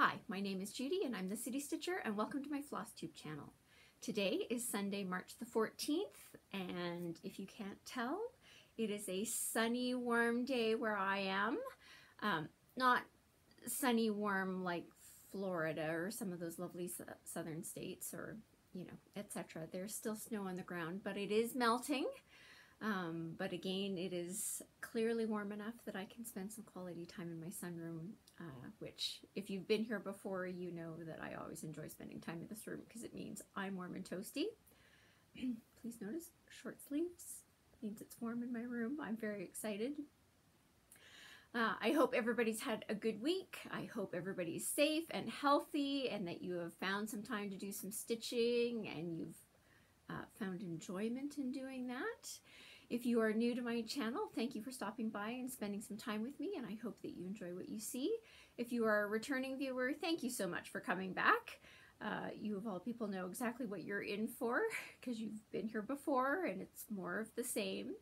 Hi, my name is Judy and I'm the City Stitcher, and welcome to my Flosstube channel. Today is Sunday, March the 14th, and if you can't tell, it is a sunny, warm day where I am. Not sunny, warm like Florida or some of those lovely southern states, or, you know, etc. There's still snow on the ground, but it is melting. But again, it is clearly warm enough that I can spend some quality time in my sunroom, which if you've been here before, you know that I always enjoy spending time in this room because it means I'm warm and toasty. Please notice short sleeves means it's warm in my room. I'm very excited. I hope everybody's had a good week. I hope everybody's safe and healthy and that you have found some time to do some stitching and you've found enjoyment in doing that. If you are new to my channel, thank you for stopping by and spending some time with me, and I hope that you enjoy what you see. If you are a returning viewer, thank you so much for coming back. You of all people know exactly what you're in for because you've been here before and it's more of the same.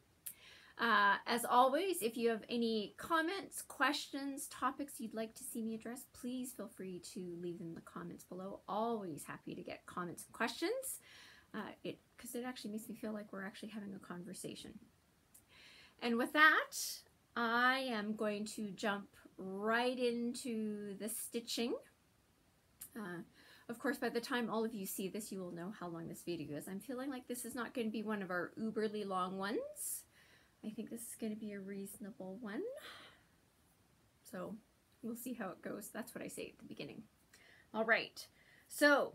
As always, if you have any comments, questions, topics you'd like to see me address, please feel free to leave them in the comments below. Always happy to get comments and questions. Because it actually makes me feel like we're actually having a conversation. And with that, I am going to jump right into the stitching. Of course, by the time all of you see this, you will know how long this video is. I'm feeling like this is not going to be one of our uberly long ones. I think this is going to be a reasonable one. So we'll see how it goes. That's what I say at the beginning. All right. So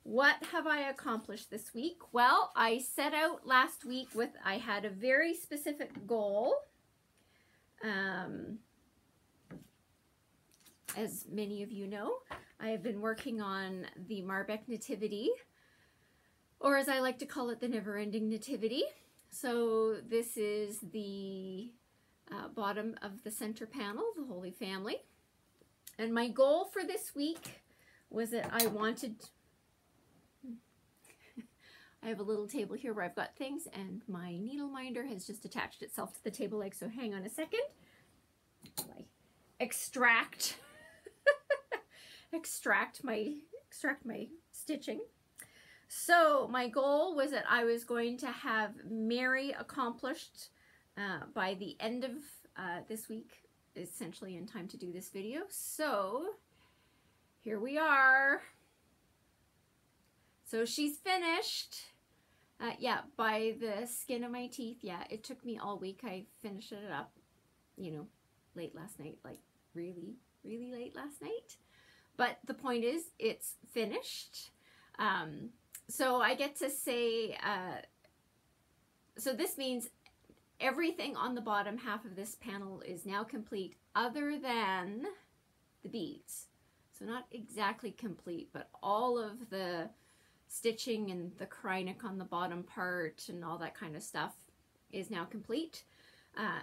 what have I accomplished this week? Well, I set out last week with, I had a very specific goal. As many of you know, I have been working on the Marbeck Nativity, or as I like to call it, the Never-Ending Nativity. So this is the bottom of the center panel, the Holy Family. And my goal for this week was that I wanted... I have a little table here where I've got things, and my needle minder has just attached itself to the table leg, so hang on a second. I extract extract my stitching. So my goal was that I was going to have Mary accomplished by the end of this week, essentially in time to do this video. So here we are. So she's finished. Yeah, by the skin of my teeth. Yeah, it took me all week. I finished it up, you know, late last night, like really, really late last night. But the point is, it's finished. So I get to say, so this means everything on the bottom half of this panel is now complete other than the beads. So not exactly complete, but all of the stitching and the Krynic on the bottom part and all that kind of stuff is now complete.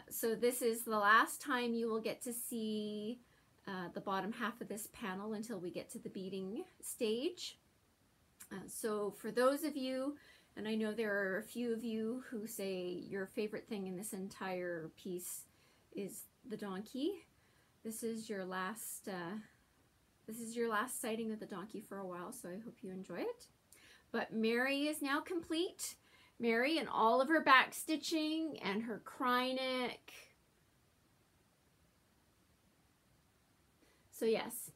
So this is the last time you will get to see the bottom half of this panel until we get to the beading stage. So for those of you, and I know there are a few of you who say your favorite thing in this entire piece is the donkey. This is your last sighting of the donkey for a while, so I hope you enjoy it. But Mary is now complete. Mary and all of her back stitching and her Krynic. So yes,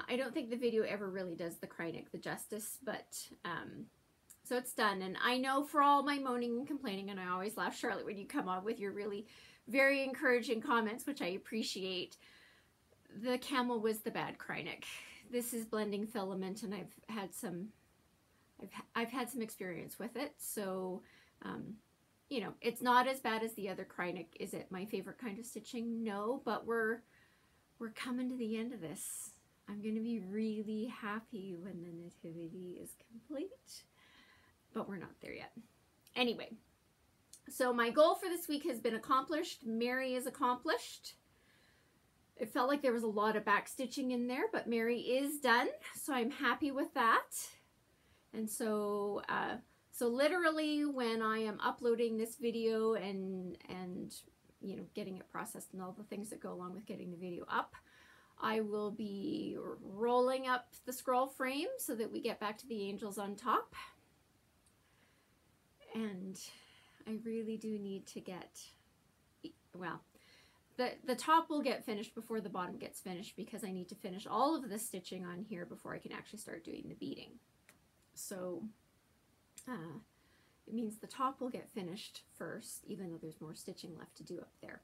I don't think the video ever really does the Krynic the justice, but so it's done. And I know for all my moaning and complaining, and I always laugh, Charlotte, when you come on with your really very encouraging comments, which I appreciate, the camel was the bad Krynic. This is blending filament, and I've had some experience with it, so you know, it's not as bad as the other Krynic. Is it my favorite kind of stitching? No, but we're coming to the end of this. I'm going to be really happy when the nativity is complete, but we're not there yet. Anyway, so my goal for this week has been accomplished. Mary is accomplished. It felt like there was a lot of back stitching in there, but Mary is done, so I'm happy with that. And so, so literally when I am uploading this video and you know, getting it processed and all the things that go along with getting the video up, I will be rolling up the scroll frame so that we get back to the angels on top. And I really do need to get, well, the top will get finished before the bottom gets finished because I need to finish all of the stitching on here before I can actually start doing the beading. So it means the top will get finished first, even though there's more stitching left to do up there.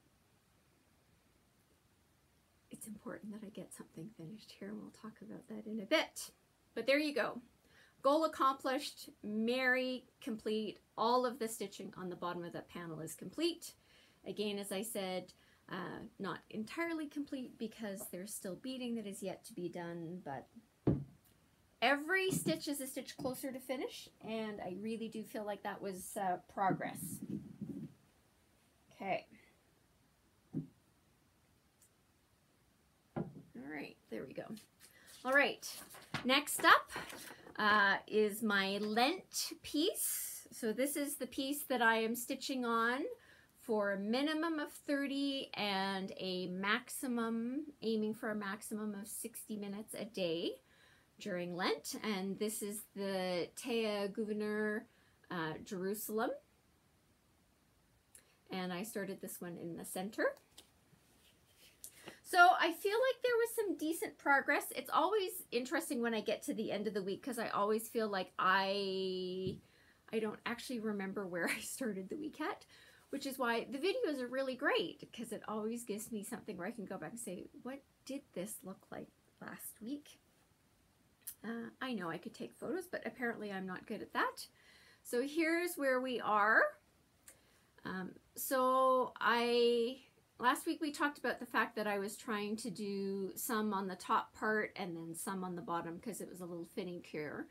It's important that I get something finished here, and we'll talk about that in a bit. But there you go. Goal accomplished, Mary complete. All of the stitching on the bottom of that panel is complete. Again, as I said, not entirely complete because there's still beading that is yet to be done, but every stitch is a stitch closer to finish, and I really do feel like that was progress. Okay. All right, there we go. All right, next up is my Lent piece. So this is the piece that I am stitching on for a minimum of 30 and a maximum, aiming for a maximum of 60 minutes a day during Lent. And this is the Thea Gouverneur Jerusalem. And I started this one in the center. So I feel like there was some decent progress. It's always interesting when I get to the end of the week because I always feel like I don't actually remember where I started the week at, which is why the videos are really great because it always gives me something where I can go back and say, what did this look like last week? I know I could take photos, but apparently I'm not good at that. So here's where we are. Last week we talked about the fact that I was trying to do some on the top part and then some on the bottom because it was a little finickier.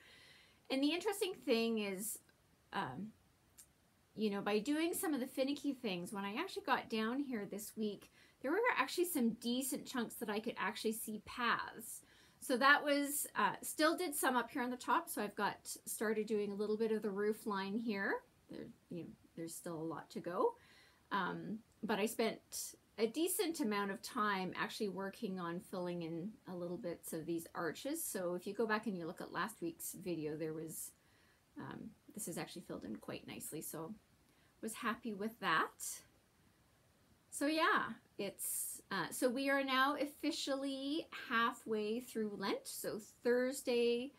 And the interesting thing is, you know, by doing some of the finicky things, when I actually got down here this week, there were actually some decent chunks that I could actually see paths. So that was, still did some up here on the top. So I've got started doing a little bit of the roof line here. There's still a lot to go. But I spent a decent amount of time actually working on filling in a little bits of these arches. So if you go back and you look at last week's video, there was, this is actually filled in quite nicely. So was happy with that. So yeah, it's, so we are now officially halfway through Lent. So Thursday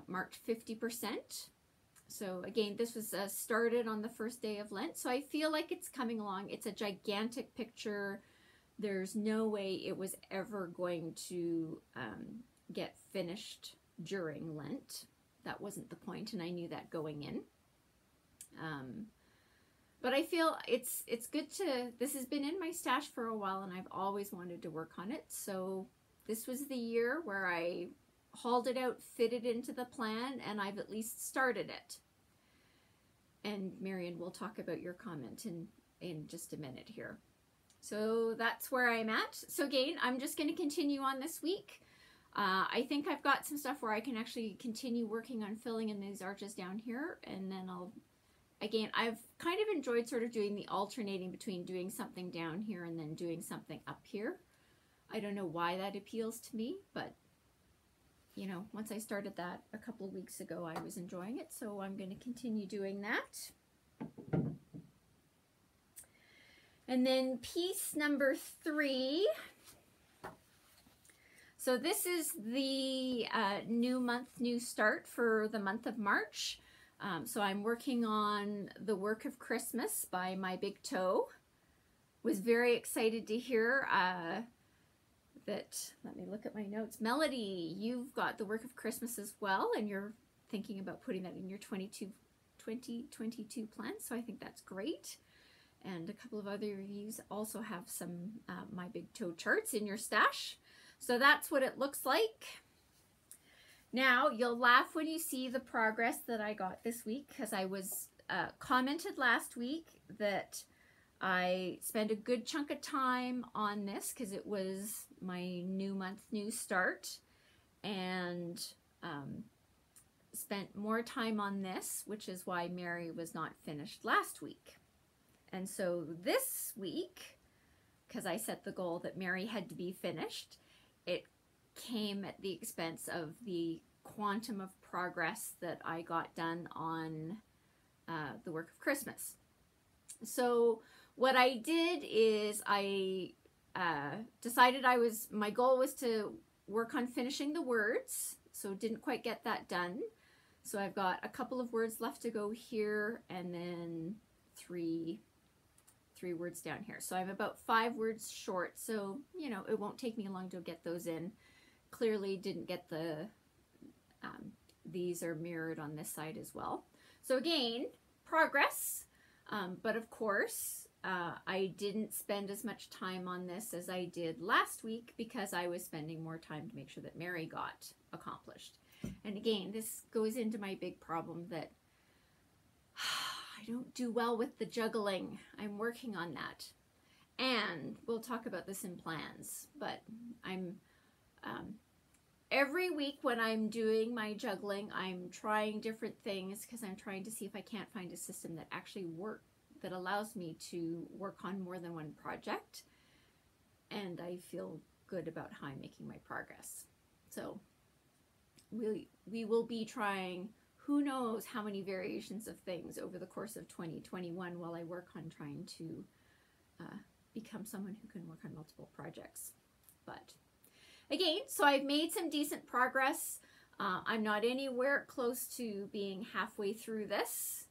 marked 50%. So again, this was started on the first day of Lent. So I feel like it's coming along. It's a gigantic picture. There's no way it was ever going to get finished during Lent. That wasn't the point, and I knew that going in. But I feel it's good to, this has been in my stash for a while and I've always wanted to work on it. So this was the year where I hauled it out, fitted into the plan, and I've at least started it. And Marion, we'll talk about your comment in just a minute here. So that's where I'm at. So again, I'm just going to continue on this week. I think I've got some stuff where I can actually continue working on filling in these arches down here, and then I've kind of enjoyed sort of doing the alternating between doing something down here and then doing something up here. I don't know why that appeals to me, but you know, once I started that a couple of weeks ago, I was enjoying it, so I'm going to continue doing that. And then piece number 3. So this is the new month, new start for the month of March. So I'm working on The Work of Christmas by My Big Toe. Was very excited to hear that, let me look at my notes. Melody, you've got The Work of Christmas as well, and you're thinking about putting that in your 2022 plan, so I think that's great. And a couple of other reviews also have some My Big Toe charts in your stash. So that's what it looks like. Now, you'll laugh when you see the progress that I got this week, because I was commented last week that I spent a good chunk of time on this because it was my new month, new start, and spent more time on this, which is why Mary was not finished last week. And so this week, because I set the goal that Mary had to be finished, it came at the expense of the quantum of progress that I got done on the work of Christmas. So what I did is I decided my goal was to work on finishing the words, so didn't quite get that done. So I've got a couple of words left to go here, and then three words down here. So I'm about 5 words short, so you know it won't take me long to get those in. Clearly didn't get the these are mirrored on this side as well. So again, progress, but of course I didn't spend as much time on this as I did last week because I was spending more time to make sure that Mary got accomplished. And again, this goes into my big problem that I don't do well with the juggling. I'm working on that. And we'll talk about this in plans, but I'm every week when I'm doing my juggling, I'm trying different things because I'm trying to see if I can't find a system that actually works, that allows me to work on more than one project. And I feel good about how I'm making my progress. So we will be trying who knows how many variations of things over the course of 2021 while I work on trying to become someone who can work on multiple projects. But again, so I've made some decent progress. I'm not anywhere close to being halfway through this.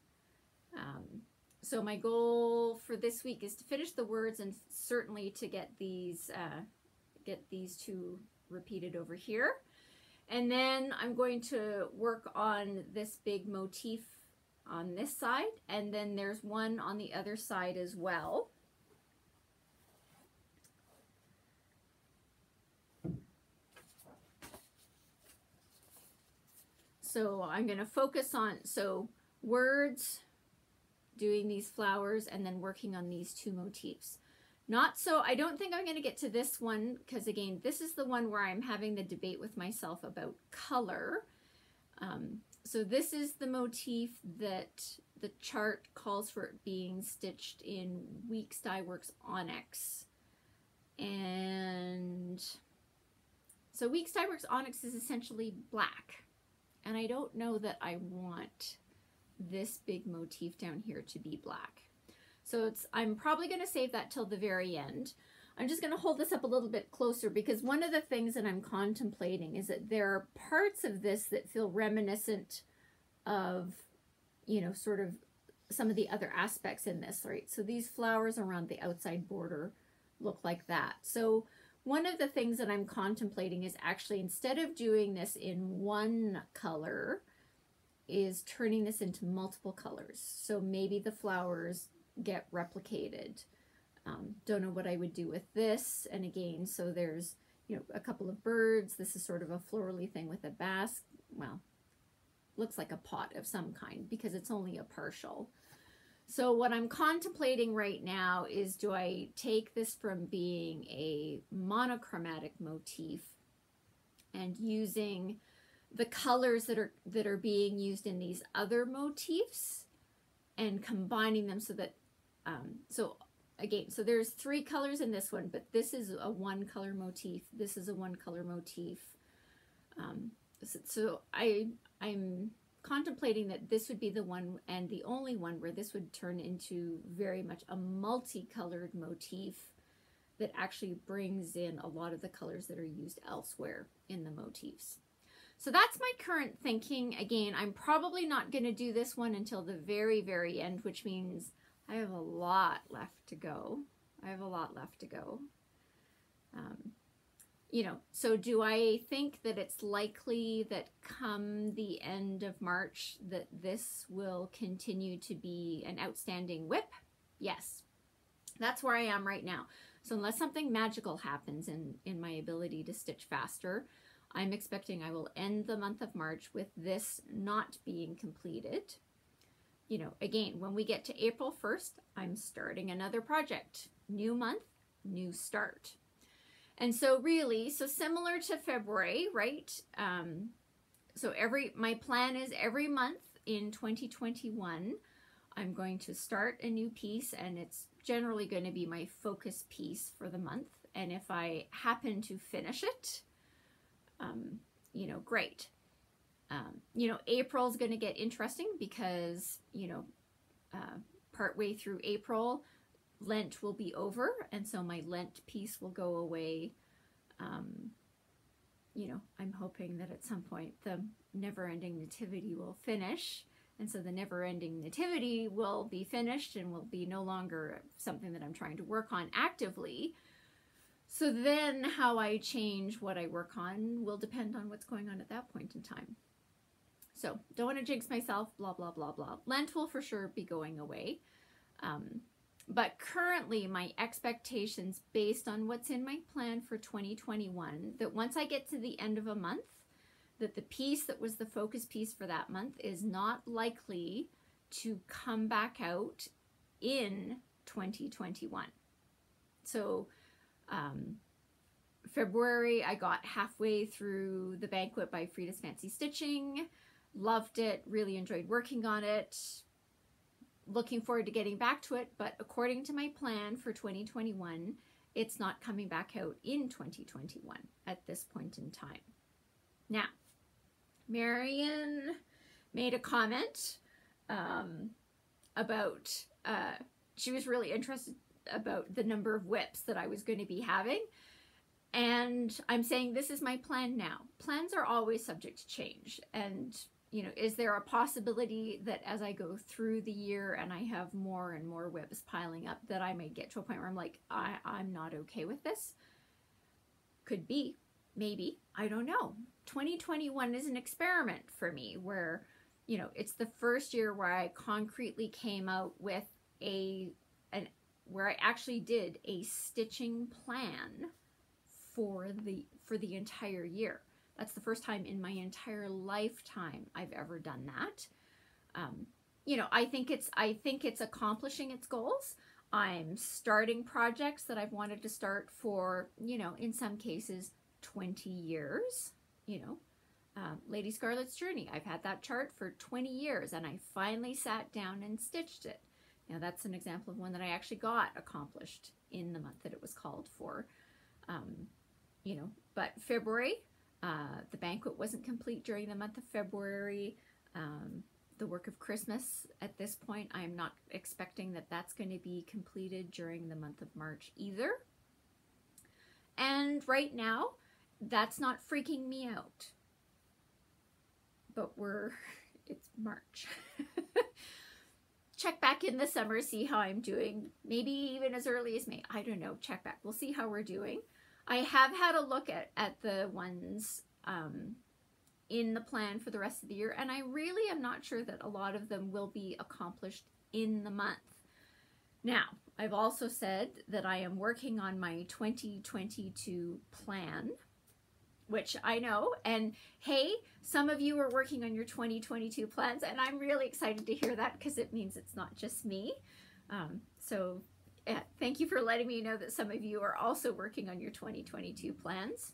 So my goal for this week is to finish the words and certainly to get these 2 repeated over here. And then I'm going to work on this big motif on this side, and then there's one on the other side as well. So I'm going to focus on, words, doing these flowers, and then working on these 2 motifs. I don't think I'm going to get to this one because again, this is the one where I'm having the debate with myself about color. So this is the motif that the chart calls for it being stitched in Weeks Dye Works Onyx. And so Weeks Dye Works Onyx is essentially black. And I don't know that I want this big motif down here to be black. So I'm probably going to save that till the very end. I'm just going to hold this up a little bit closer because one of the things that I'm contemplating is that there are parts of this that feel reminiscent of, you know, sort of some of the other aspects in this, right? So these flowers around the outside border look like that. So one of the things that I'm contemplating is actually, instead of doing this in one color, is turning this into multiple colors. So maybe the flowers get replicated. Don't know what I would do with this. And again, so there's, you know, a couple of birds. This is sort of a florally thing with a basket. Well, looks like a pot of some kind because it's only a partial. So what I'm contemplating right now is, do I take this from being a monochromatic motif and using the colors that are being used in these other motifs and combining them so that so again, so there's 3 colors in this one, but this is a 1 color motif, this is a 1 color motif. So I'm contemplating that this would be the one and the only one where this would turn into very much a multicolored motif that actually brings in a lot of the colors that are used elsewhere in the motifs. So that's my current thinking. Again, I'm probably not going to do this one until the very, very end, which means I have a lot left to go. You know, so do I think that it's likely that come the end of March that this will continue to be an outstanding whip? Yes, that's where I am right now. So unless something magical happens in my ability to stitch faster, I'm expecting I will end the month of March with this not being completed. You know, again, when we get to April 1st, I'm starting another project. New month, new start. And so really, so similar to February, right? So my plan is every month in 2021, I'm going to start a new piece, and it's generally going to be my focus piece for the month. And if I happen to finish it, you know, great. You know, April's going to get interesting because, you know, partway through April, Lent will be over. And so my Lent piece will go away. You know, I'm hoping that at some point the Never-Ending Nativity will finish. And so the Never-Ending Nativity will be finished and will be no longer something that I'm trying to work on actively. So then how I change what I work on will depend on what's going on at that point in time. So don't want to jinx myself, blah, blah, blah, blah. Lent will for sure be going away. But currently my expectations based on what's in my plan for 2021, that once I get to the end of a month, that the piece that was the focus piece for that month is not likely to come back out in 2021. So February, I got halfway through The Banquet by Frida's Fancy Stitching, loved it, really enjoyed working on it, looking forward to getting back to it, but according to my plan for 2021, it's not coming back out in 2021 at this point in time. Now, Marion made a comment about, she was really interested about the number of whips that I was going to be having. And I'm saying this is my plan now. Plans are always subject to change. And, you know, is there a possibility that as I go through the year and I have more and more whips piling up that I may get to a point where I'm like, I'm not okay with this? Could be. Maybe. I don't know. 2021 is an experiment for me where, you know, it's the first year where I concretely came out with where I actually did a stitching plan for the entire year. That's the first time in my entire lifetime I've ever done that. You know, I think it's accomplishing its goals. I'm starting projects that I've wanted to start for, you know, in some cases 20 years, you know. Lady Scarlet's Journey, I've had that chart for 20 years and I finally sat down and stitched it. Now that's an example of one that I actually got accomplished in the month that it was called for. You know, but February, The Banquet wasn't complete during the month of February. The Work of Christmas, at this point, I'm not expecting that that's going to be completed during the month of March either. And right now, that's not freaking me out. But it's March. Check back in the summer, see how I'm doing. Maybe even as early as May. I don't know. Check back. We'll see how we're doing. I have had a look at the ones in the plan for the rest of the year, and I really am not sure that a lot of them will be accomplished in the month. Now, I've also said that I am working on my 2022 plan, which I know, and hey, some of you are working on your 2022 plans, and I'm really excited to hear that because it means it's not just me. So thank you for letting me know that some of you are also working on your 2022 plans.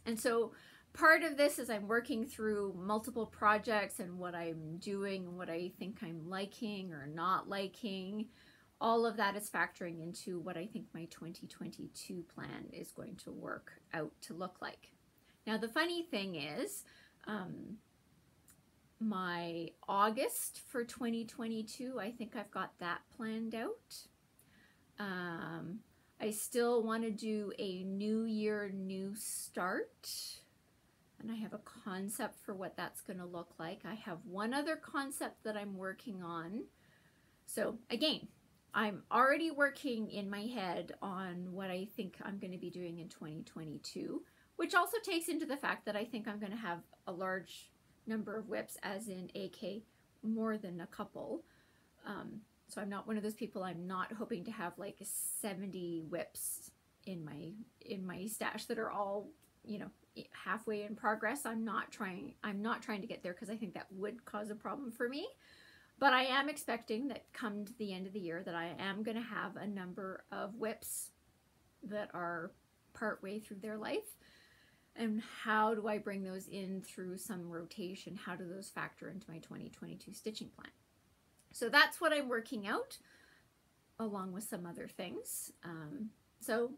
And so part of this is I'm working through multiple projects and what I'm doing and what I think I'm liking or not liking. All of that is factoring into what I think my 2022 plan is going to work out to look like. Now, the funny thing is, my August for 2022, I think I've got that planned out. I still want to do a new year, new start. And I have a concept for what that's going to look like. I have one other concept that I'm working on. So again, I'm already working in my head on what I think I'm going to be doing in 2022, which also takes into the fact that I think I'm going to have a large number of whips, as in AK, more than a couple. So I'm not one of those people, I'm not hoping to have like 70 whips in my stash that are all, you know, halfway in progress. I'm not trying to get there because I think that would cause a problem for me. But I am expecting that come to the end of the year that I am going to have a number of whips that are partway through their life. And how do I bring those in through some rotation? How do those factor into my 2022 stitching plan? So that's what I'm working out, along with some other things. So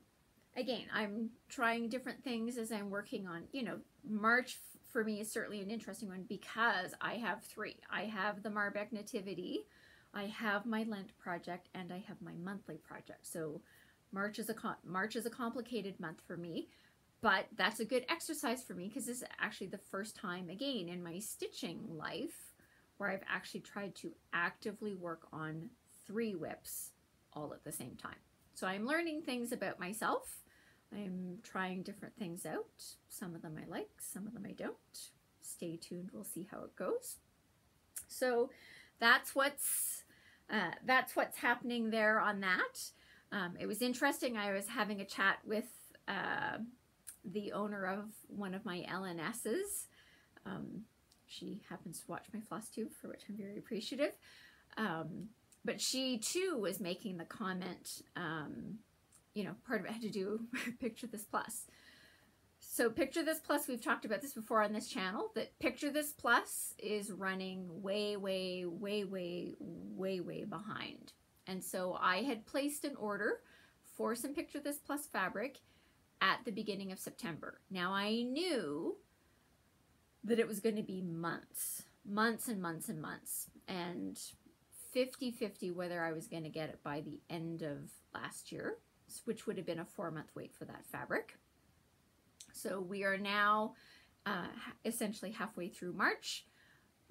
again, I'm trying different things as I'm working on, you know, March for me is certainly an interesting one because I have three. I have the Marbeck Nativity, I have my Lent project, and I have my monthly project. So March is a complicated month for me, but that's a good exercise for me because this is actually the first time again in my stitching life where I've actually tried to actively work on 3 whips all at the same time. So I'm learning things about myself. I'm trying different things out. Some of them I like, some of them I don't. Stay tuned, we'll see how it goes. So that's what's happening there on that. It was interesting. I was having a chat with the owner of one of my LNSs. She happens to watch my Flosstube, for which I'm very appreciative. But she too was making the comment, you know, part of it had to do with Picture This Plus. So Picture This Plus, we've talked about this before on this channel, that Picture This Plus is running way behind. And so I had placed an order for some Picture This Plus fabric at the beginning of September. Now I knew that it was going to be months and months and months, and 50-50 whether I was going to get it by the end of last year, which would have been a 4-month wait for that fabric. So we are now essentially halfway through March.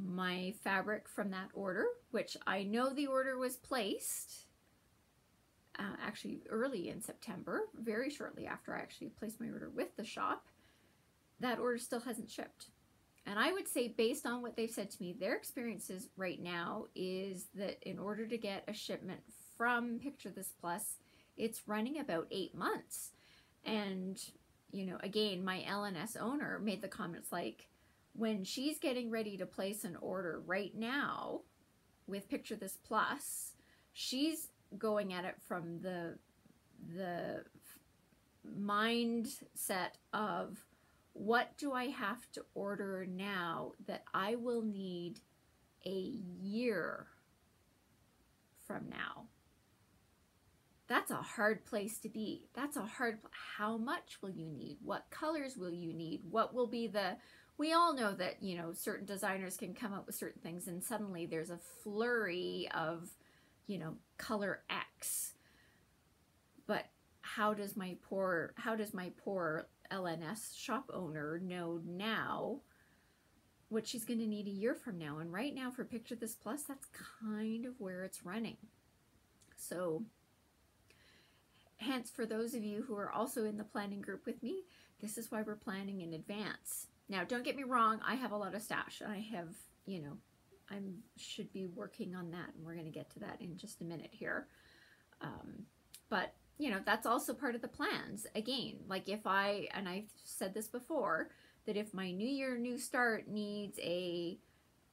My fabric from that order, which I know the order was placed actually early in September, very shortly after I actually placed my order with the shop, that order still hasn't shipped. And I would say, based on what they've said to me, their experiences right now is that in order to get a shipment from Picture This Plus, it's running about 8 months. And, you know, again, my LNS owner made the comments like, when she's getting ready to place an order right now with Picture This Plus, she's going at it from the mindset of, what do I have to order now that I will need a year from now? That's a hard place to be. That's a hard, how much will you need? What colors will you need? What will be the, we all know that, you know, certain designers can come up with certain things and suddenly there's a flurry of, you know, color X. But how does my poor LNS shop owner know now what she's going to need a year from now? And right now for Picture This Plus, that's kind of where it's running. So hence, for those of you who are also in the planning group with me, this is why we're planning in advance. Now, don't get me wrong, I have a lot of stash. I have, you know, I should be working on that, and we're going to get to that in just a minute here. But you know, that's also part of the plans. Again, like if and I've said this before, that if my New Year, New Start needs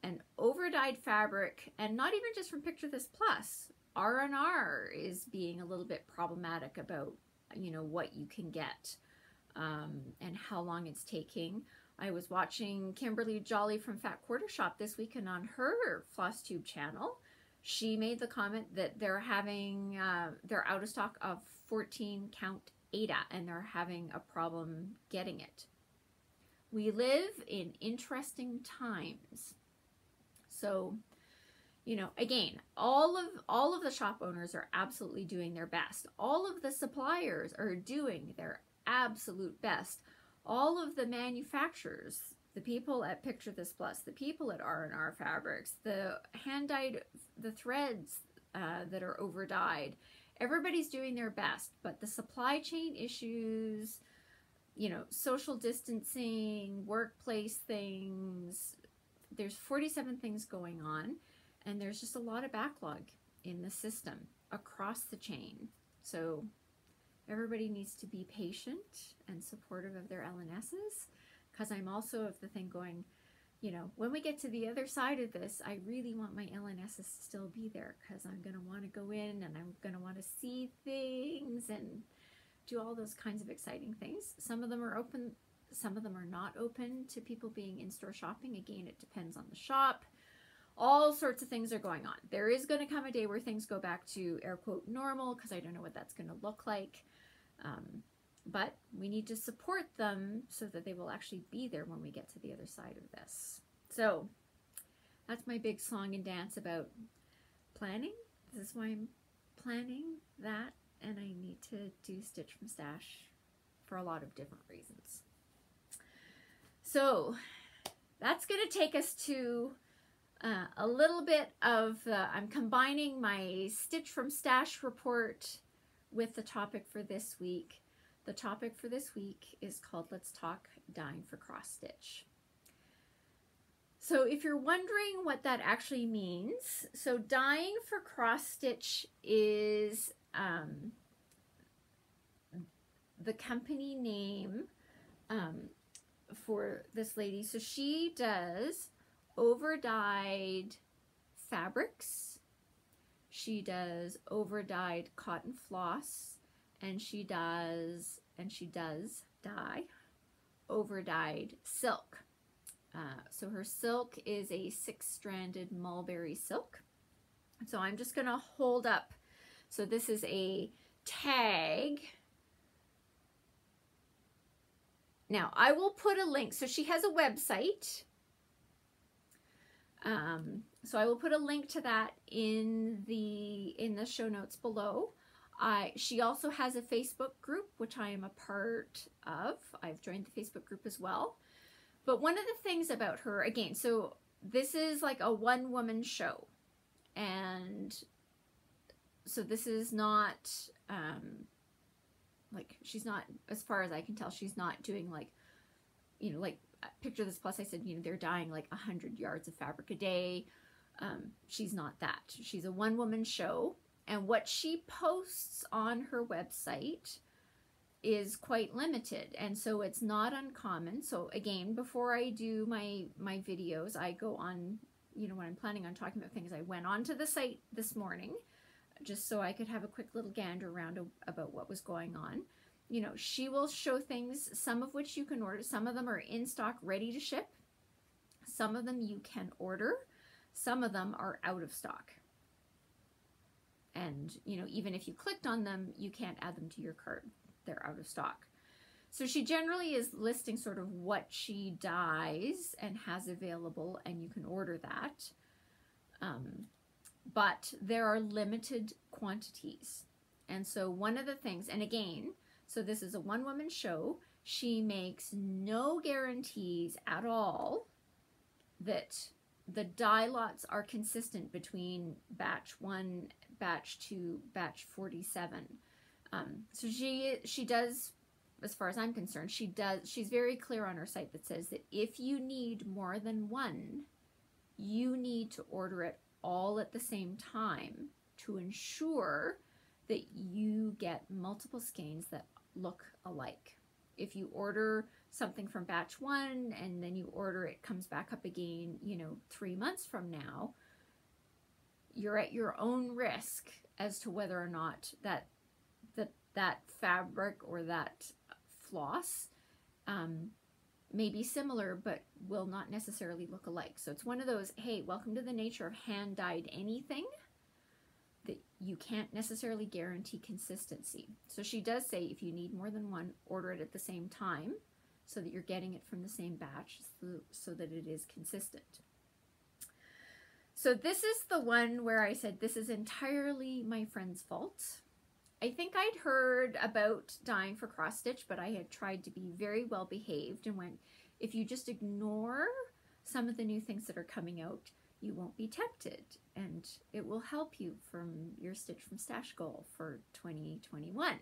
an over-dyed fabric, and not even just from Picture This Plus, R&R is being a little bit problematic about, you know, what you can get and how long it's taking. I was watching Kimberly Jolly from Fat Quarter Shop this weekend on her Flosstube channel. She made the comment that they're having, they're out of stock of 14 count Ada, and they're having a problem getting it. We live in interesting times. So, you know, again, all of the shop owners are absolutely doing their best. All of the suppliers are doing their absolute best. All of the manufacturers, the people at Picture This Plus, the people at R&R Fabrics, the hand-dyed, the threads that are over-dyed, everybody's doing their best. But the supply chain issues, you know, social distancing, workplace things, there's 47 things going on, and there's just a lot of backlog in the system across the chain. So everybody needs to be patient and supportive of their LNSs, because I'm also of the thing going, you know, when we get to the other side of this, I really want my LNSs to still be there, because I'm going to want to go in and I'm going to want to see things and do all those kinds of exciting things. Some of them are open, some of them are not open to people being in-store shopping. Again, it depends on the shop. All sorts of things are going on. There is going to come a day where things go back to air quote normal, because I don't know what that's going to look like. but we need to support them so that they will actually be there when we get to the other side of this. So that's my big song and dance about planning. This is why I'm planning that, and I need to do Stitch from Stash for a lot of different reasons. So that's going to take us to a little bit of, I'm combining my Stitch from Stash report with the topic for this week. The topic for this week is called Let's Talk Dyeing for Cross Stitch. So if you're wondering what that actually means, so dyeing for cross stitch is the company name for this lady. So she does over-dyed fabrics, she does over-dyed cotton floss, and she does dye over-dyed silk. So her silk is a 6-stranded mulberry silk. So I'm just going to hold up. So this is a tag. Now I will put a link. So she has a website. So I will put a link to that in the show notes below. She also has a Facebook group, which I am a part of. I've joined the Facebook group as well. But one of the things about her, again, so this is like a one-woman show. And so this is not, like, she's not, as far as I can tell, she's not doing like, you know, like, picture this plus I said, you know, they're dyeing like 100 yards of fabric a day. She's not that. She's a one-woman show. And what she posts on her website is quite limited, and so it's not uncommon. So again, before I do my videos, I go on, you know, when I'm planning on talking about things, I went onto the site this morning just so I could have a quick little gander around about what was going on. You know, she will show things, some of which you can order. Some of them are in stock, ready to ship. Some of them you can order. Some of them are out of stock. And, you know, even if you clicked on them, you can't add them to your cart. They're out of stock. So she generally is listing sort of what she dyes and has available, and you can order that. But there are limited quantities. And so one of the things, and again, so this is a one-woman show. She makes no guarantees at all that the dye lots are consistent between batch 1, batch 2, batch 47. So she does, as far as I'm concerned, she's very clear on her site that says that if you need more than one, you need to order it all at the same time to ensure that you get multiple skeins that look alike. If you order something from batch 1 and then you order it comes back up again, you know, 3 months from now, you're at your own risk as to whether or not that fabric or that floss may be similar but will not necessarily look alike. So it's one of those, hey, welcome to the nature of hand-dyed anything, that you can't necessarily guarantee consistency. So she does say if you need more than one, order it at the same time so that you're getting it from the same batch so that it is consistent. So this is the one where I said this is entirely my friend's fault. I think I'd heard about dyeing for cross stitch, but I had tried to be very well behaved and went, if you just ignore some of the new things that are coming out, you won't be tempted, and it will help you from your Stitch from Stash goal for 2021.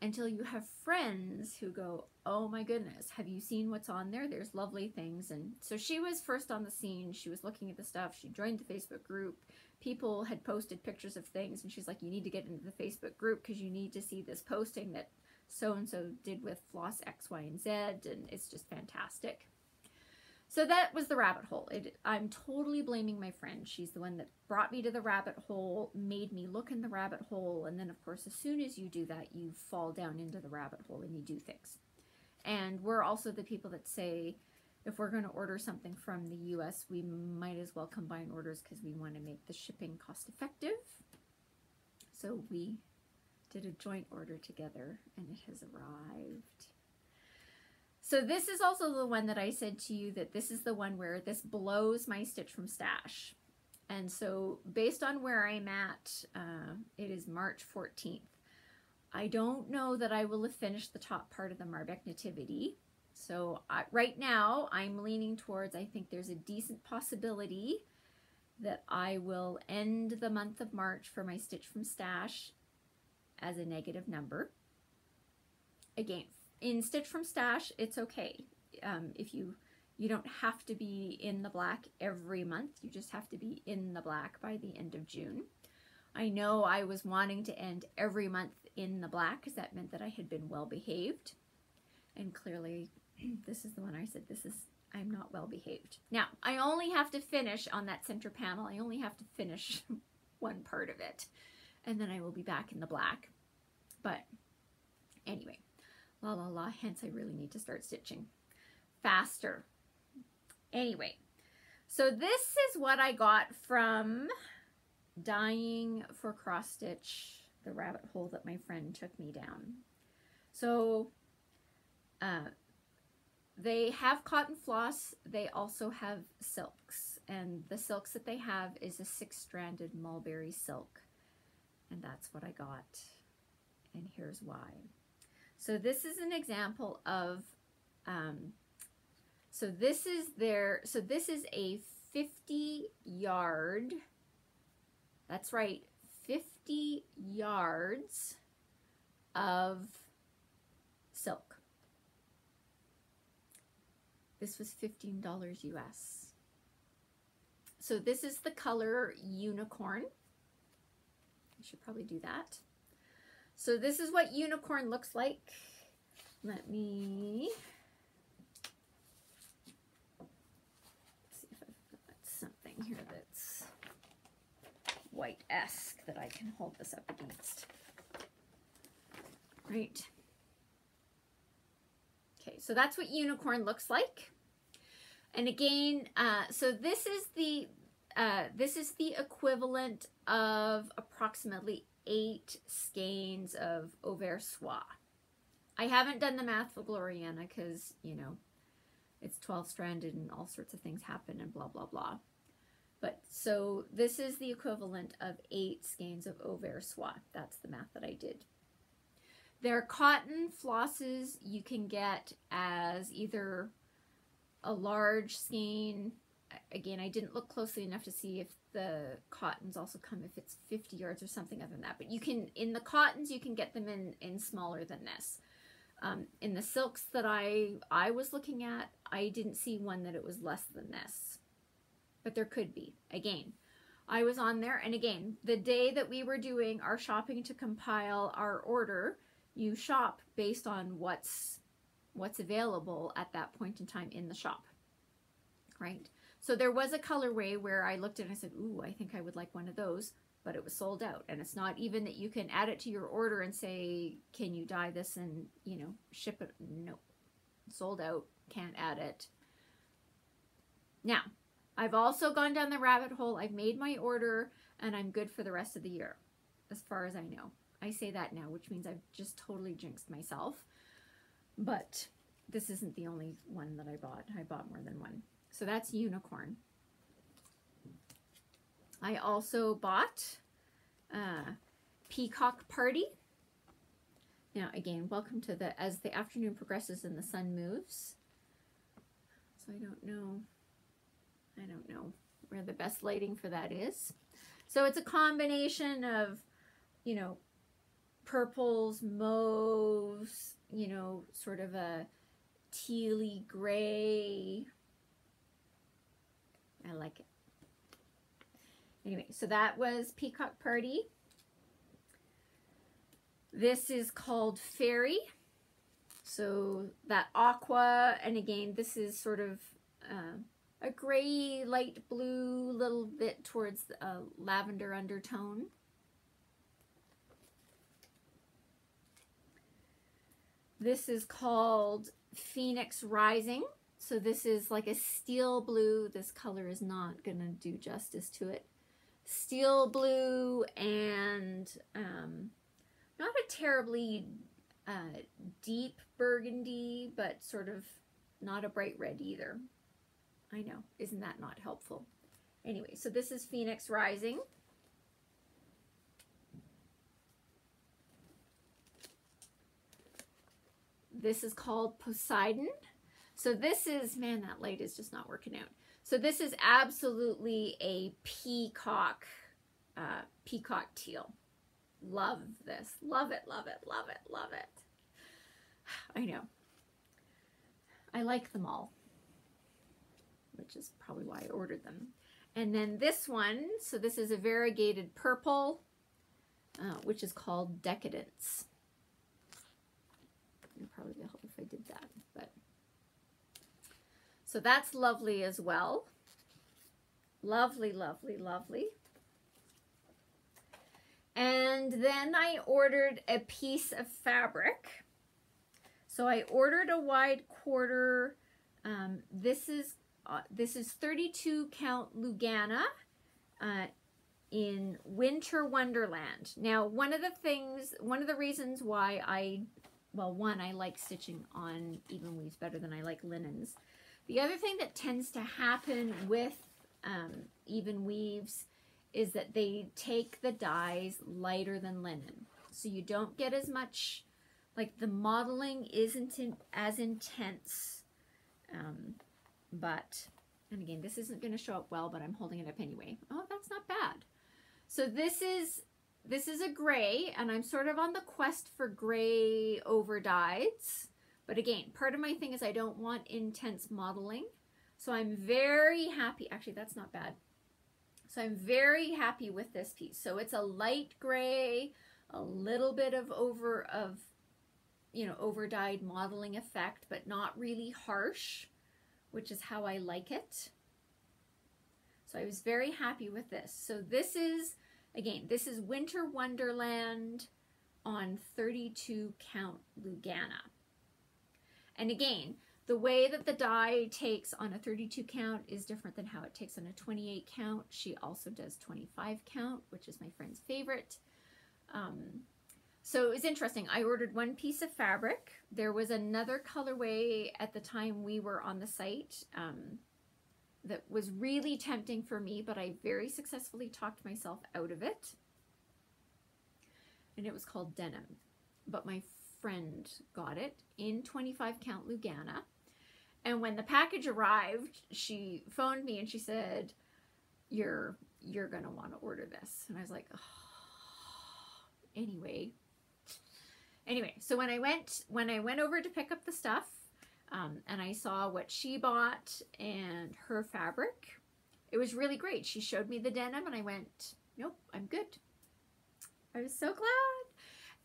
Until you have friends who go, oh my goodness, have you seen what's on there? There's lovely things. And so she was first on the scene. She was looking at the stuff. She joined the Facebook group. People had posted pictures of things, and she's like, you need to get into the Facebook group because you need to see this posting that so-and-so did with Floss X, Y, and Z, and it's just fantastic. So that was the rabbit hole. I'm totally blaming my friend. She's the one that brought me to the rabbit hole, made me look in the rabbit hole, and then of course as soon as you do that, you fall down into the rabbit hole and you do things. And we're also the people that say, if we're going to order something from the US, we might as well combine orders because we want to make the shipping cost effective. So we did a joint order together, and it has arrived. So this is also the one that I said to you that this is the one where this blows my Stitch from Stash. And so based on where I'm at, it is March 14th. I don't know that I will have finished the top part of the Marbeck Nativity. So right now I'm leaning towards, I think there's a decent possibility that I will end the month of March for my Stitch from Stash as a negative number. Again, in Stitch from Stash, it's okay. If you don't have to be in the black every month. You just have to be in the black by the end of June. I know I was wanting to end every month in the black because that meant that I had been well behaved. And clearly, this is the one I said, I'm not well behaved. Now, I only have to finish on that center panel. I only have to finish one part of it. And then I will be back in the black. But anyway, la la la, hence I really need to start stitching faster. Anyway, so this is what I got from Dying for Cross Stitch, the rabbit hole that my friend took me down. So they have cotton floss. They also have silks, and the silks that they have is a 6-stranded mulberry silk, and that's what I got, and here's why. So this is an example of so this is a 50 yard, that's right, 50 yards of silk. This was $15 US. So this is the color Unicorn. I should probably do that. So this is what Unicorn looks like. Let me see if I've got something here that's white-esque that I can hold this up against. Right. Okay, so that's what Unicorn looks like. And again, so this is the equivalent of approximately 8 skeins of Auvert Soie. I haven't done the math for Gloriana because, you know, it's 12-stranded and all sorts of things happen and blah, blah, blah. But so this is the equivalent of 8 skeins of Auvert Soie. That's the math that I did. Their cotton flosses you can get as either a large skein. Again, I didn't look closely enough to see if the cottons also come if it's 50 yards or something other than that. But you can, in the cottons, you can get them in smaller than this. In the silks that I was looking at, I didn't see one that it was less than this. But there could be. Again, I was on there, and again, the day that we were doing our shopping to compile our order, you shop based on what's available at that point in time in the shop, right? So there was a colorway where I looked at it and I said, ooh, I think I would like one of those, but it was sold out. And it's not even that you can add it to your order and say, can you dye this and, you know, ship it? No, sold out, can't add it. Now, I've also gone down the rabbit hole. I've made my order and I'm good for the rest of the year, as far as I know. I say that now, which means I've just totally jinxed myself. But this isn't the only one that I bought. I bought more than one. So that's Unicorn. I also bought Peacock Party. Now again, welcome to the, as the afternoon progresses and the sun moves. So I don't know where the best lighting for that is. So it's a combination of, you know, purples, mauves, you know, sort of a tealy gray. I like it. Anyway, so that was Peacock Party. This is called Fairy. So that aqua, and again, this is sort of a gray, light blue, little bit towards a lavender undertone. This is called Phoenix Rising. So this is like a steel blue. This color is not going to do justice to it. Steel blue and not a terribly deep burgundy, but sort of not a bright red either. I know, isn't that not helpful? Anyway, so this is Phoenix Rising. This is called Poseidon. So this is, man, that light is just not working out. So this is absolutely a peacock, peacock teal. Love this. Love it, love it, love it, love it. I know. I like them all, which is probably why I ordered them. And then this one, so this is a variegated purple, which is called Decadence. It'd probably help if I did that, but so that's lovely as well. Lovely, lovely, lovely. And then I ordered a piece of fabric. So I ordered a wide quarter. This is 32 count Lugana in Winter Wonderland. Now, one of the reasons why one, I like stitching on even weaves better than I like linens. The other thing that tends to happen with even weaves is that they take the dyes lighter than linen. So you don't get as much, like the modeling isn't as intense. And again, this isn't going to show up well, but I'm holding it up anyway. Oh, that's not bad. So this is a gray, and I'm sort of on the quest for gray over dyes. But again, part of my thing is I don't want intense modeling. So I'm very happy. Actually, that's not bad. So I'm very happy with this piece. So it's a light gray, a little bit of over dyed modeling effect, but not really harsh, which is how I like it. So I was very happy with this. So this is, again, this is Winter Wonderland on 32 count Lugana. And again, the way that the dye takes on a 32 count is different than how it takes on a 28 count. She also does 25 count, which is my friend's favorite. So it was interesting. I ordered one piece of fabric. There was another colorway at the time we were on the site that was really tempting for me, but I very successfully talked myself out of it. And it was called Denim. But my friend got it in 25 count Lugana. And when the package arrived, she phoned me and she said, you're going to want to order this. And I was like, oh. Anyway, so when I went over to pick up the stuff, and I saw what she bought and her fabric, it was really great. She showed me the denim and I went, nope, I'm good. I was so glad.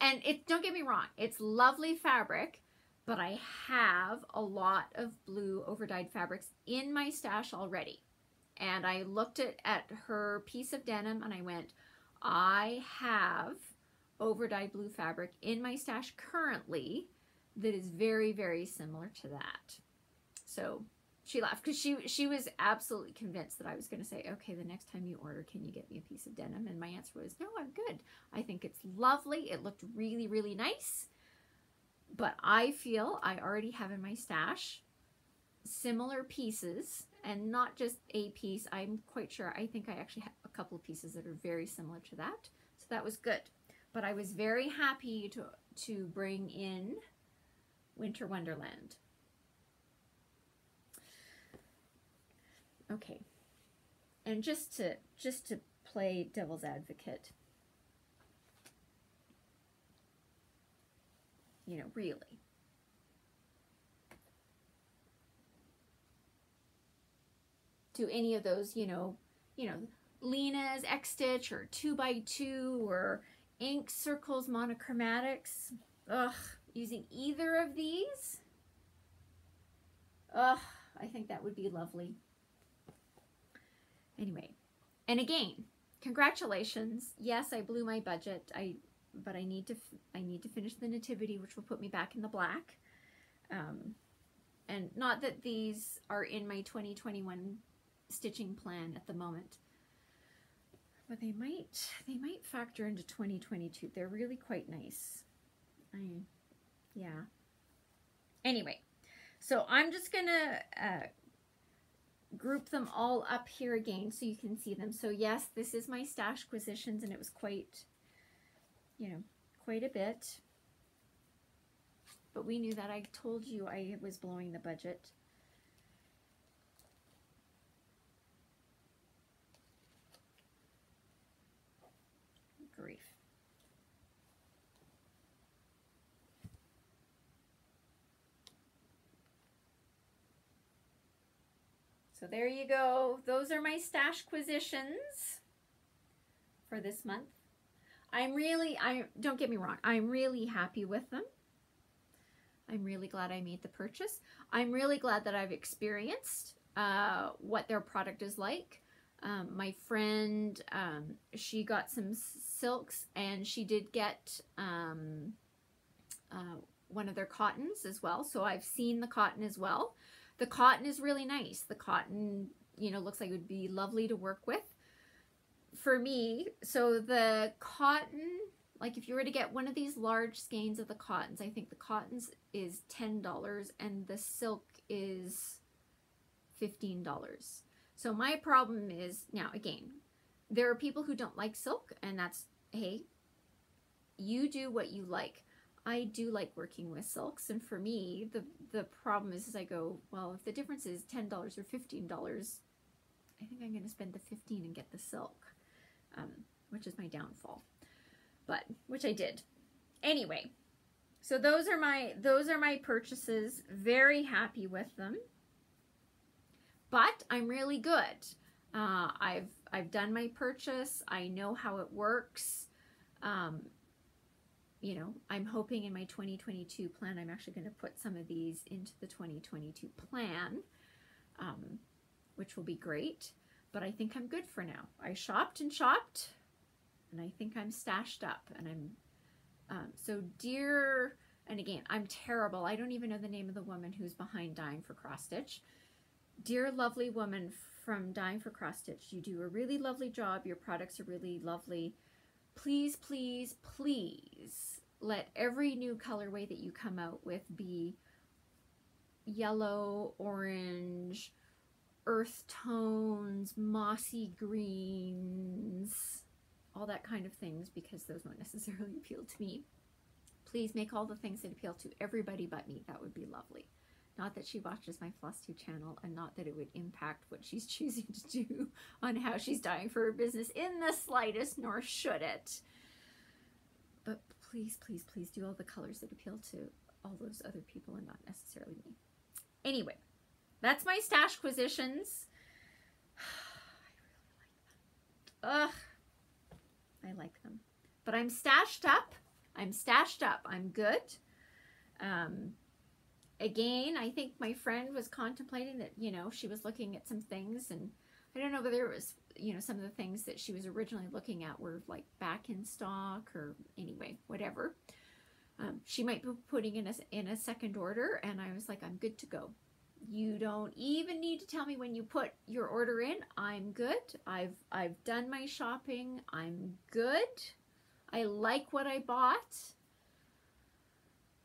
And don't get me wrong, it's lovely fabric, but I have a lot of blue overdyed fabrics in my stash already. And I looked at her piece of denim and I went, I have overdyed blue fabric in my stash currently that is very, very similar to that. So she laughed because she was absolutely convinced that I was going to say, okay, the next time you order, can you get me a piece of denim? And my answer was, no, I'm good. I think it's lovely. It looked really, really nice. But I feel I already have in my stash similar pieces, and not just a piece. I'm quite sure. I think I actually have a couple of pieces that are very similar to that. So that was good. But I was very happy to bring in Winter Wonderland. Okay. And just to play devil's advocate, you know, really. Do any of those, you know, Lena's X-Stitch or 2x2 or ink circles monochromatics, using either of these, I think that would be lovely. Anyway, and again, congratulations. Yes, I blew my budget. But I need to finish the Nativity, which will put me back in the black. And not that these are in my 2021 stitching plan at the moment. but they might factor into 2022. They're really quite nice. Yeah. Anyway, so I'm just gonna group them all up here again so you can see them. So yes, this is my Stashquisitions, and it was quite, you know, quite a bit. But we knew that. I told you I was blowing the budget. Grief. So there you go. Those are my Stashquisitions for this month. Don't get me wrong, I'm really happy with them. I'm really glad I made the purchase. I'm really glad that I've experienced what their product is like. My friend, she got some silks, and she did get one of their cottons as well. So I've seen the cotton as well. The cotton is really nice. The cotton, you know, looks like it would be lovely to work with. For me, so the cotton, like if you were to get one of these large skeins of the cottons, I think the cottons is $10 and the silk is $15. So my problem is, now again, there are people who don't like silk, and that's, hey, you do what you like. I do like working with silks, and for me, the problem is I go, well, if the difference is $10 or $15, I think I'm going to spend the $15 and get the silk, which is my downfall, but which I did. Anyway, so those are my purchases. Very happy with them, but I'm really good. I've done my purchase. I know how it works. You know, I'm hoping in my 2022 plan, I'm actually going to put some of these into the 2022 plan, which will be great. But I think I'm good for now. I shopped, and I think I'm stashed up. And I'm, so dear, and again, I'm terrible. I don't even know the name of the woman who's behind Dying for Cross Stitch. Dear lovely woman from Dying for Cross Stitch, you do a really lovely job. Your products are really lovely. Please, please, please let every new colorway that you come out with be yellow, orange, earth tones, mossy greens, all that kind of things, because those won't necessarily appeal to me. Please make all the things that appeal to everybody but me. That would be lovely. Not that she watches my Flosstube channel, and not that it would impact what she's choosing to do on how she's dying for her business in the slightest, nor should it. But please, please, please do all the colors that appeal to all those other people and not necessarily me. Anyway, that's my Stashquisitions. I really like them. Ugh, I like them. But I'm stashed up. I'm stashed up. I'm good. Again, I think my friend was contemplating that, you know, she was looking at some things, and I don't know whether it was, you know, some of the things that she was originally looking at were like back in stock, or anyway, whatever. She might be putting in a second order, and I was like, I'm good to go. You don't even need to tell me when you put your order in. I'm good. I've done my shopping. I'm good. I like what I bought.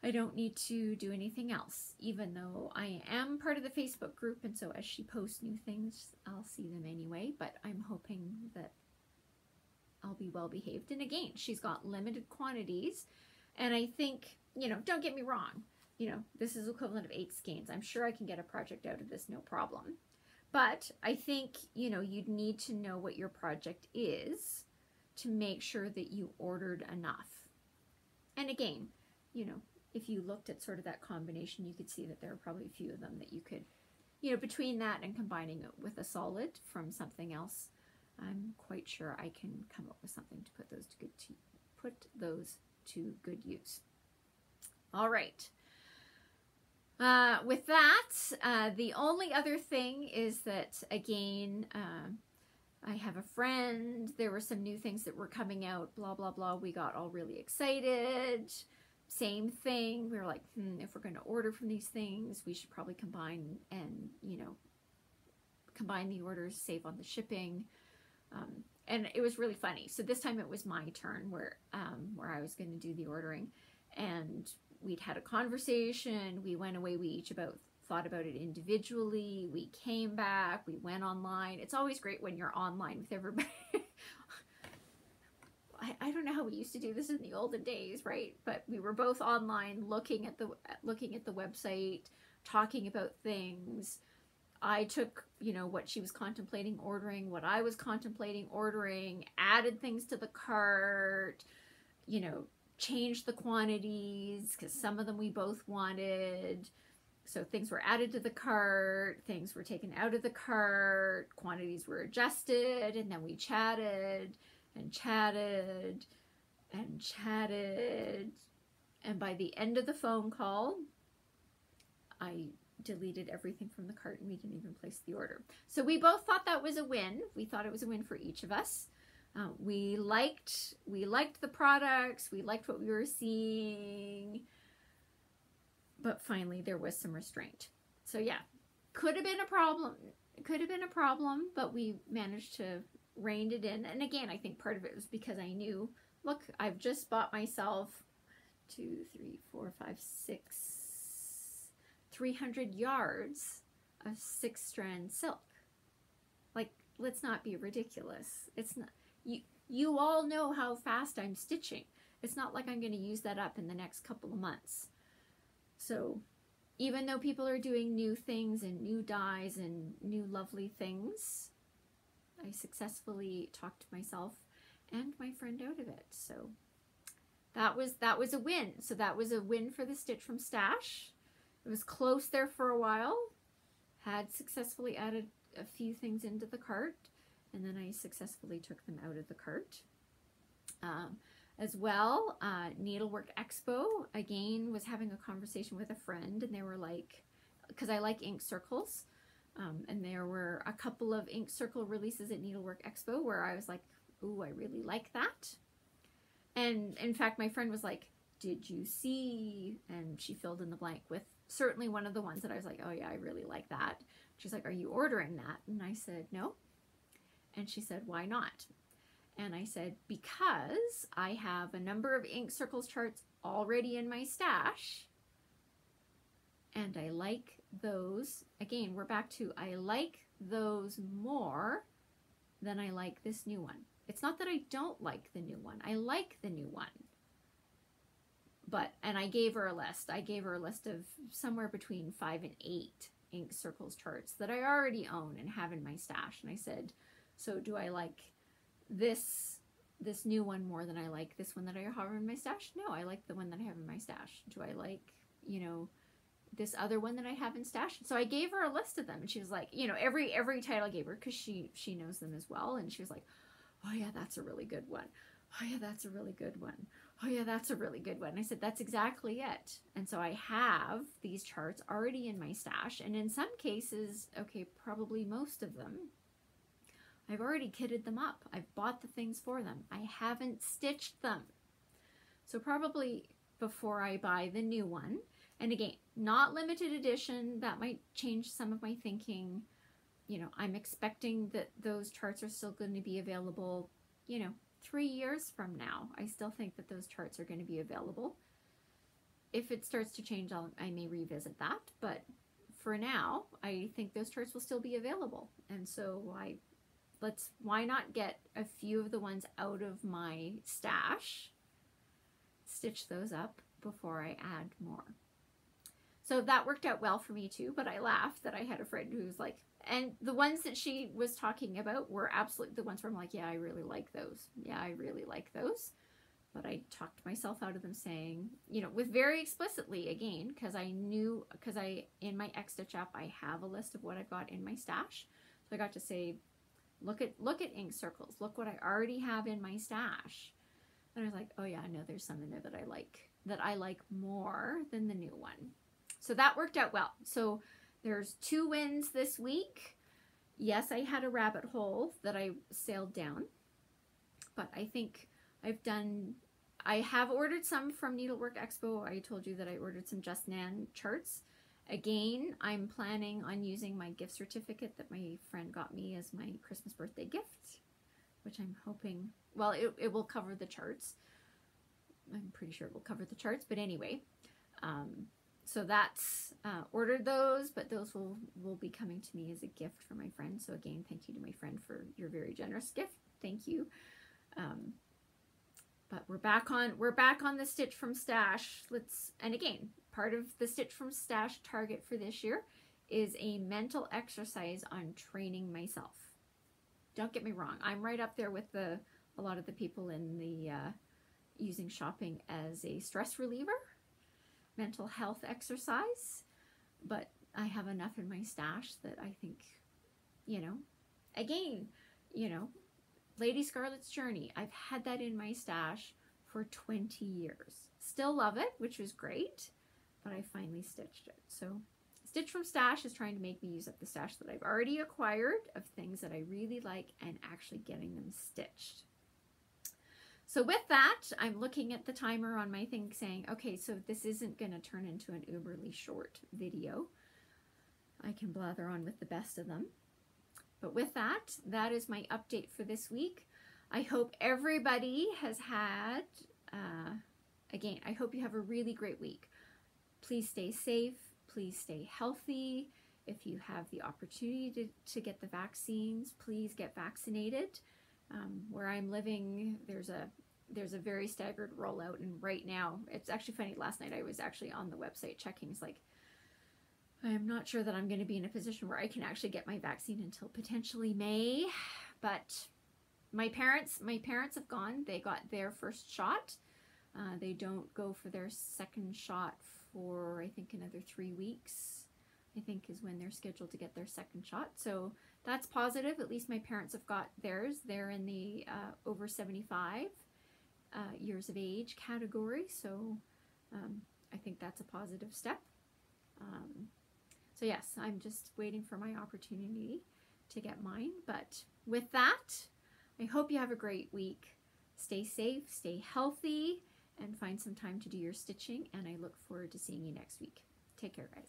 I don't need to do anything else, even though I am part of the Facebook group, and so as she posts new things, I'll see them anyway, but I'm hoping that I'll be well behaved. And again, she's got limited quantities, and I think, you know, don't get me wrong, you know, this is equivalent of 8 skeins. I'm sure I can get a project out of this, no problem. But I think, you know, you'd need to know what your project is to make sure that you ordered enough. And again, you know, if you looked at sort of that combination, you could see that there are probably a few of them that you could, you know, between that and combining it with a solid from something else, I'm quite sure I can come up with something to put those to good use. All right. With that, the only other thing is that, again, I have a friend, there were some new things that were coming out, blah, blah, blah. We got all really excited. Same thing. We were like, if we're going to order from these things, we should probably combine and, you know, combine the orders, save on the shipping. And it was really funny. So this time it was my turn where I was going to do the ordering, and we'd had a conversation. We went away. We each thought about it individually. We came back. We went online. It's always great when you're online with everybody. I don't know how we used to do this in the olden days, right? But we were both online, looking at the website, talking about things. I took, you know, what she was contemplating ordering, what I was contemplating ordering, added things to the cart, you know, changed the quantities because some of them we both wanted. So things were added to the cart, things were taken out of the cart, quantities were adjusted, and then we chatted and chatted and chatted. And by the end of the phone call, I deleted everything from the cart and we didn't even place the order. So we both thought that was a win. We thought it was a win for each of us. We liked the products. We liked what we were seeing. But finally there was some restraint. So yeah, could have been a problem. It could have been a problem, but we managed to rein it in. And again, I think part of it was because I knew, look, I've just bought myself 300 yards of 6-strand silk. Like, let's not be ridiculous. It's not, you all know how fast I'm stitching. It's not like I'm going to use that up in the next couple of months. So even though people are doing new things and new dyes and new lovely things, I successfully talked myself and my friend out of it. So that was a win. So that was a win for the Stitch from Stash. It was close there for a while. Had successfully added a few things into the cart, and then I successfully took them out of the cart. As well, Needlework Expo, again, was having a conversation with a friend, and they were like, because I like ink circles, and there were a couple of ink circle releases at Needlework Expo where I was like, ooh, I really like that. And in fact, my friend was like, did you see? And she filled in the blank with certainly one of the ones that I was like, oh yeah, I really like that. She's like, are you ordering that? And I said, no. And she said, why not? And I said, because I have a number of ink circles charts already in my stash, and I like those. Again, we're back to, I like those more than I like this new one. It's not that I don't like the new one. I like the new one. But, and I gave her a list. I gave her a list of somewhere between 5 and 8 ink circles charts that I already own and have in my stash. And I said, so do I like this new one more than I like this one that I have in my stash? No, I like the one that I have in my stash. Do I like, you know, this other one that I have in stash? So I gave her a list of them, and she was like, you know, every title I gave her, because she knows them as well, and she was like, oh yeah, that's a really good one. Oh yeah, that's a really good one. Oh yeah, that's a really good one. And I said, that's exactly it. And so I have these charts already in my stash, and in some cases, okay, probably most of them, I've already kitted them up. I've bought the things for them. I haven't stitched them. So probably before I buy the new one, and again, not limited edition, that might change some of my thinking. You know, I'm expecting that those charts are still going to be available, you know, 3 years from now. I still think that those charts are going to be available. If it starts to change, I may revisit that. But for now, I think those charts will still be available. And so why not get a few of the ones out of my stash, stitch those up before I add more. So that worked out well for me too, but I laughed that I had a friend who was like, and the ones that she was talking about were absolutely the ones where I'm like, yeah, I really like those. Yeah, I really like those. But I talked myself out of them saying, you know, with very explicitly, again, because in my X-Stitch app, I have a list of what I've got in my stash. So I got to say, look at ink circles. Look what I already have in my stash. And I was like, oh yeah, I know there's some in there that I like more than the new one. So that worked out well. So there's 2 wins this week. Yes, I had a rabbit hole that I sailed down, but I think I have ordered some from Needlework Expo. I told you that I ordered some Just Nan charts. Again, I'm planning on using my gift certificate that my friend got me as my Christmas birthday gift. which I'm hoping, well, it will cover the charts. I'm pretty sure it will cover the charts, but anyway, so that's, ordered those, but those will be coming to me as a gift for my friend. So again, thank you to my friend for your very generous gift. Thank you. But we're back on the Stitch from Stash. And again, part of the Stitch from Stash target for this year is a mental exercise on training myself. Don't get me wrong, I'm right up there with a lot of the people in the using shopping as a stress reliever, mental health exercise, but I have enough in my stash that I think, you know, again, you know, Lady Scarlet's Journey, I've had that in my stash for 20 years. Still love it, which was great, but I finally stitched it. So Stitch from Stash is trying to make me use up the stash that I've already acquired of things that I really like and actually getting them stitched. So with that, I'm looking at the timer on my thing saying, okay, so this isn't going to turn into an uberly short video. I can blather on with the best of them. But with that, that is my update for this week. I hope everybody has had, again, I hope you have a really great week. Please stay safe. Please stay healthy. If you have the opportunity to get the vaccines, please get vaccinated. Where I'm living, there's a very staggered rollout, and right now, it's actually funny, last night I was actually on the website checking, it's like, I'm not sure that I'm going to be in a position where I can actually get my vaccine until potentially May, but my parents have gone. They got their first shot. They don't go for their second shot for, I think, another 3 weeks, I think is when they're scheduled to get their second shot. So that's positive. At least my parents have got theirs. They're in the over 75 years of age category. So I think that's a positive step. So yes, I'm just waiting for my opportunity to get mine. But with that, I hope you have a great week. Stay safe, stay healthy, and find some time to do your stitching. And I look forward to seeing you next week. Take care, guys.